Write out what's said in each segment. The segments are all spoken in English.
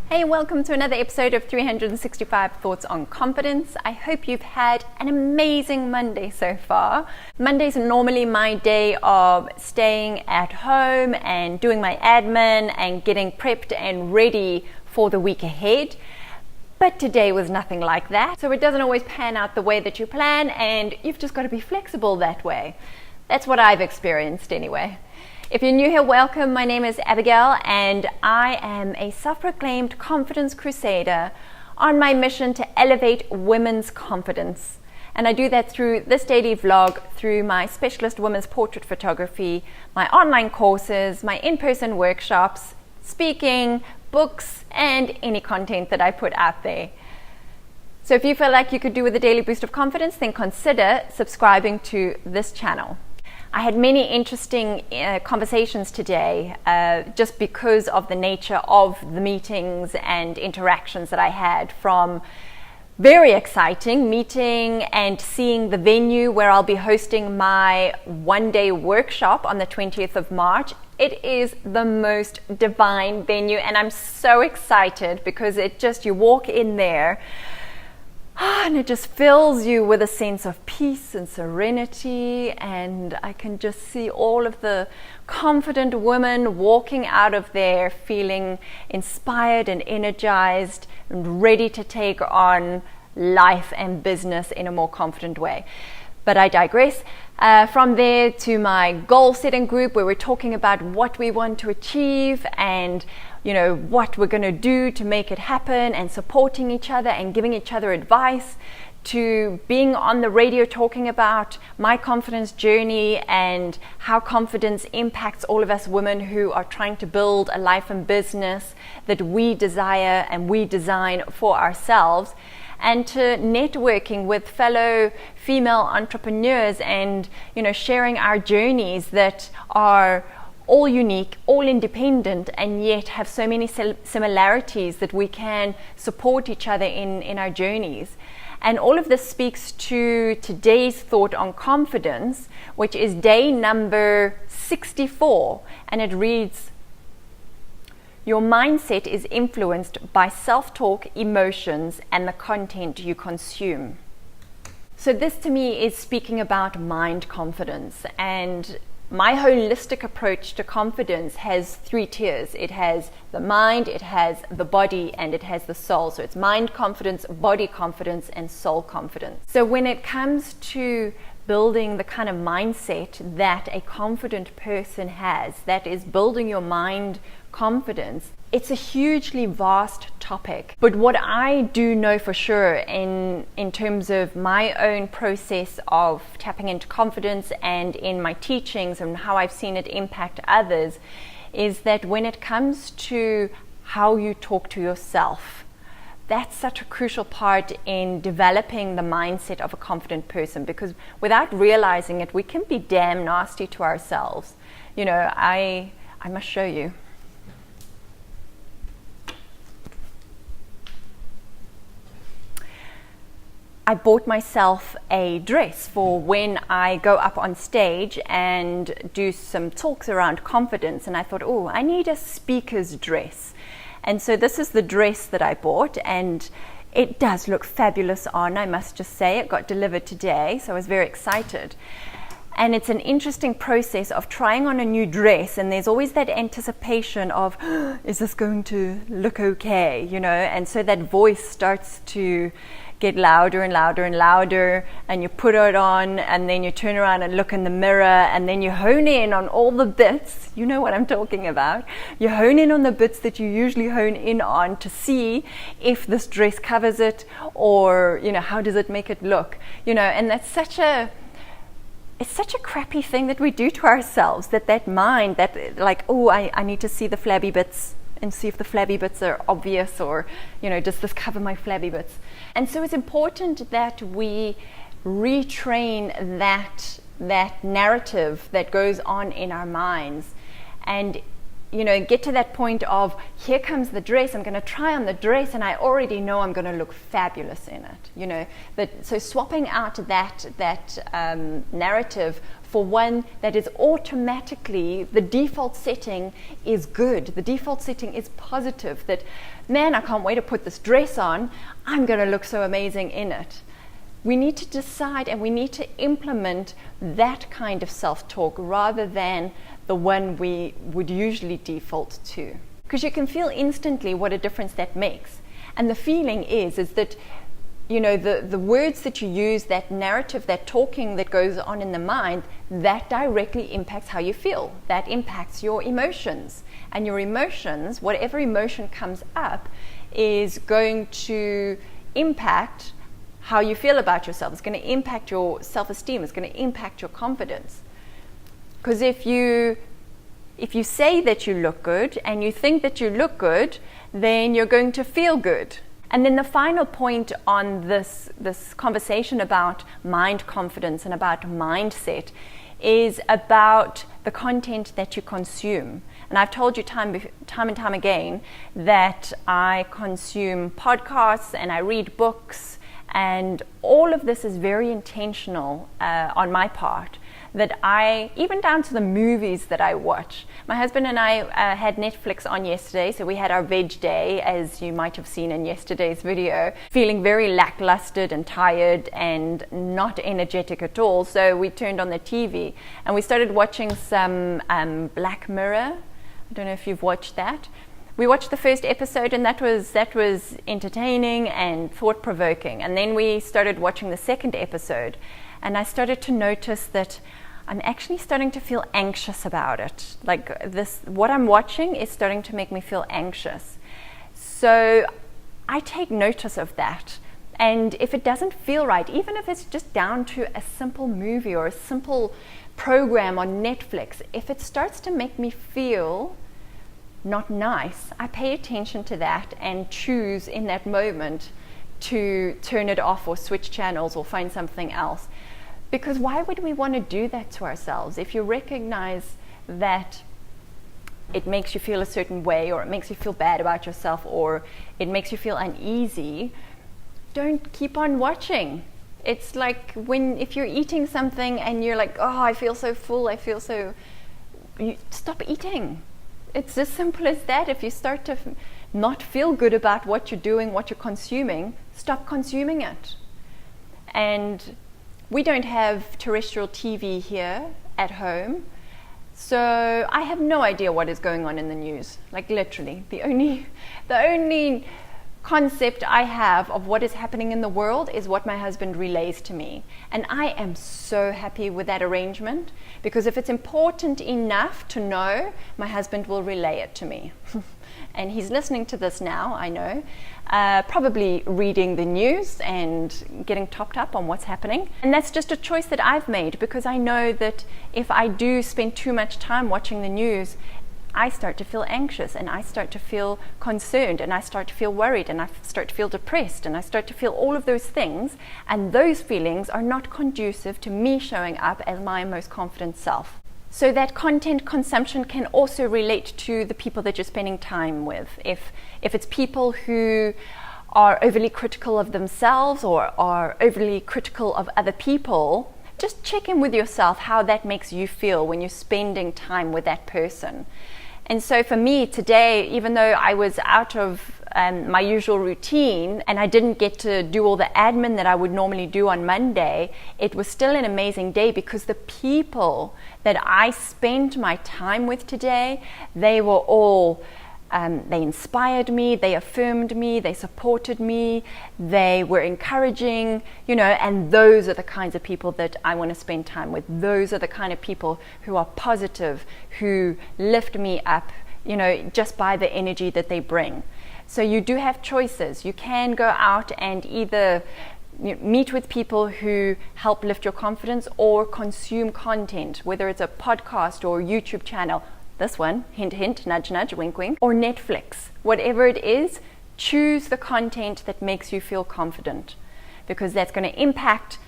Hey, welcome to another episode of 365 Thoughts on Confidence. I hope you've had an amazing Monday so far. Mondays are normally my day of staying at home and doing my admin and getting prepped and ready for the week ahead. But today was nothing like that. So it doesn't always pan out the way that you plan, and you've just got to be flexible that way. That's what I've experienced anyway. If you're new here, welcome. My name is Abigail and I am a self-proclaimed confidence crusader on my mission to elevate women's confidence. And I do that through this daily vlog, through my specialist women's portrait photography, my online courses, my in-person workshops, speaking, books, and any content that I put out there. So if you feel like you could do with a daily boost of confidence, then consider subscribing to this channel. I had many interesting conversations today just because of the nature of the meetings and interactions that I had, from very exciting meeting and seeing the venue where I'll be hosting my one-day workshop on the 20th of March. It is the most divine venue and I'm so excited because you walk in there and it just fills you with a sense of peace and serenity, and I can just see all of the confident women walking out of there feeling inspired and energized and ready to take on life and business in a more confident way. But I digress. From there to my goal setting group where we're talking about what we want to achieve and what we're going to do to make it happen, and supporting each other and giving each other advice, to being on the radio talking about my confidence journey and how confidence impacts all of us women who are trying to build a life and business that we desire and we design for ourselves, and to networking with fellow female entrepreneurs and sharing our journeys that are all unique, all independent, and yet have so many similarities that we can support each other in our journeys. And all of this speaks to today's thought on confidence, which is day number 64, and it reads: your mindset is influenced by self-talk, emotions, and the content you consume. So this to me is speaking about mind confidence, and my holistic approach to confidence has 3 tiers. It has the mind, it has the body, and it has the soul. So it's mind confidence, body confidence, and soul confidence. So when it comes to building the kind of mindset that a confident person has, that is building your mind confidence, it's a hugely vast topic. But what I do know for sure in terms of my own process of tapping into confidence and in my teachings and how I've seen it impact others is that when it comes to how you talk to yourself, that's such a crucial part in developing the mindset of a confident person, because without realizing it, we can be damn nasty to ourselves. I must show you. I bought myself a dress for when I go up on stage and do some talks around confidence, and I thought, I need a speaker's dress. And so this is the dress that I bought, and it does look fabulous on, I must just say. It got delivered today, so I was very excited. And it's an interesting process of trying on a new dress, and there's always that anticipation of, is this going to look okay, and so that voice starts to get louder and louder and louder, and you put it on, and then you turn around and look in the mirror, and then you hone in on all the bits, you know what I'm talking about. You hone in on the bits that you usually hone in on to see if this dress covers it, or how does it make it look, and it's such a crappy thing that we do to ourselves, that mind, that like, I need to see the flabby bits and see if the flabby bits are obvious, or does this cover my flabby bits? And so it's important that we retrain that narrative that goes on in our minds. And get to that point of, here comes the dress, I'm going to try on the dress and I already know I'm going to look fabulous in it. So swapping out that narrative for one that is automatically, the default setting is good, the default setting is positive, that, man, I can't wait to put this dress on, I'm going to look so amazing in it. We need to decide and we need to implement that kind of self-talk rather than the one we would usually default to. Because you can feel instantly what a difference that makes. And the feeling is that, the words that you use, that narrative, that talking that goes on in the mind, that directly impacts how you feel. That impacts your emotions. And your emotions, whatever emotion comes up, is going to impact how you feel about yourself. It's going to impact your self-esteem. It's going to impact your confidence. Because if you say that you look good and you think that you look good, then you're going to feel good. And then the final point on this conversation about mind confidence and about mindset is about the content that you consume. And I've told you time and time again that I consume podcasts and I read books, and all of this is very intentional on my part. That even down to the movies that I watch. My husband and I had Netflix on yesterday, so we had our veg day, as you might have seen in yesterday's video, feeling very lackluster and tired and not energetic at all. So we turned on the TV and we started watching some Black Mirror. I don't know if you've watched that. We watched the first episode and that was entertaining and thought-provoking. And then we started watching the second episode and I started to notice that I'm actually starting to feel anxious about it. Like what I'm watching is starting to make me feel anxious. So I take notice of that. And if it doesn't feel right, even if it's just down to a simple movie or a simple program on Netflix, if it starts to make me feel not nice, I pay attention to that and choose in that moment to turn it off or switch channels or find something else. Because why would we want to do that to ourselves? If you recognize that it makes you feel a certain way, or it makes you feel bad about yourself, or it makes you feel uneasy, don't keep on watching. It's like if you're eating something and you're like, oh, I feel so full, stop eating. It's as simple as that. If you start to not feel good about what you're doing, what you're consuming, stop consuming it. And we don't have terrestrial TV here at home, so I have no idea what is going on in the news. Like literally, the only concept I have of what is happening in the world is what my husband relays to me. And I am so happy with that arrangement, because if it's important enough to know, my husband will relay it to me. And he's listening to this now, I know, probably reading the news and getting topped up on what's happening. And that's just a choice that I've made, because I know that if I do spend too much time watching the news, I start to feel anxious and I start to feel concerned and I start to feel worried and I start to feel depressed and I start to feel all of those things, and those feelings are not conducive to me showing up as my most confident self. So that content consumption can also relate to the people that you're spending time with. If it's people who are overly critical of themselves or are overly critical of other people, just check in with yourself how that makes you feel when you're spending time with that person. And so for me today, even though I was out of my usual routine and I didn't get to do all the admin that I would normally do on Monday, it was still an amazing day, because the people that I spent my time with today, they were all they inspired me, they affirmed me, they supported me, they were encouraging, and those are the kinds of people that I want to spend time with. Those are the kind of people who are positive, who lift me up, just by the energy that they bring. So you do have choices. You can go out and either meet with people who help lift your confidence, or consume content, whether it's a podcast or YouTube channel. This one, hint, hint, nudge, nudge, wink, wink, or Netflix. Whatever it is, choose the content that makes you feel confident, because that's going to impact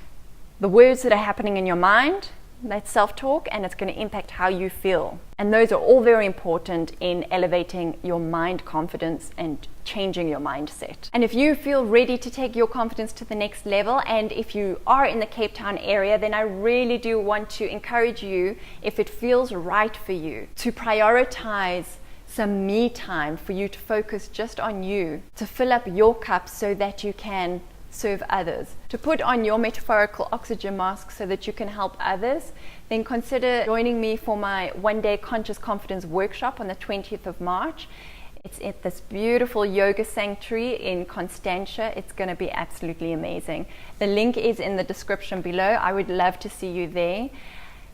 the words that are happening in your mind, that self-talk, and it's going to impact how you feel. And those are all very important in elevating your mind confidence and changing your mindset. And if you feel ready to take your confidence to the next level, and if you are in the Cape Town area, then I really do want to encourage you, if it feels right for you, to prioritize some me time for you to focus just on you, to fill up your cup so that you can serve others, to put on your metaphorical oxygen mask so that you can help others. Then consider joining me for my one-day conscious confidence workshop on the 20th of March. It's at this beautiful yoga sanctuary in Constantia. It's going to be absolutely amazing. The link is in the description below. I would love to see you there.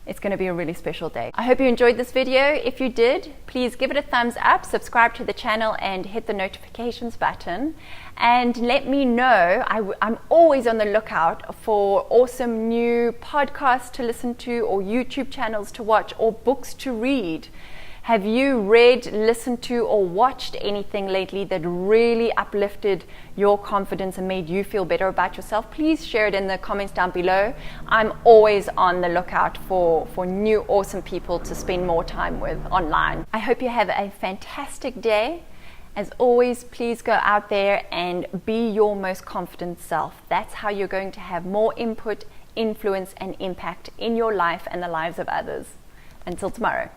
It's going to be a really special day. I hope you enjoyed this video. If you did, please give it a thumbs up, subscribe to the channel, and hit the notifications button. And let me know. I'm always on the lookout for awesome new podcasts to listen to, or YouTube channels to watch, or books to read. Have you read, listened to, or watched anything lately that really uplifted your confidence and made you feel better about yourself? Please share it in the comments down below. I'm always on the lookout for new awesome people to spend more time with online. I hope you have a fantastic day. As always, please go out there and be your most confident self. That's how you're going to have more input, influence, and impact in your life and the lives of others. Until tomorrow.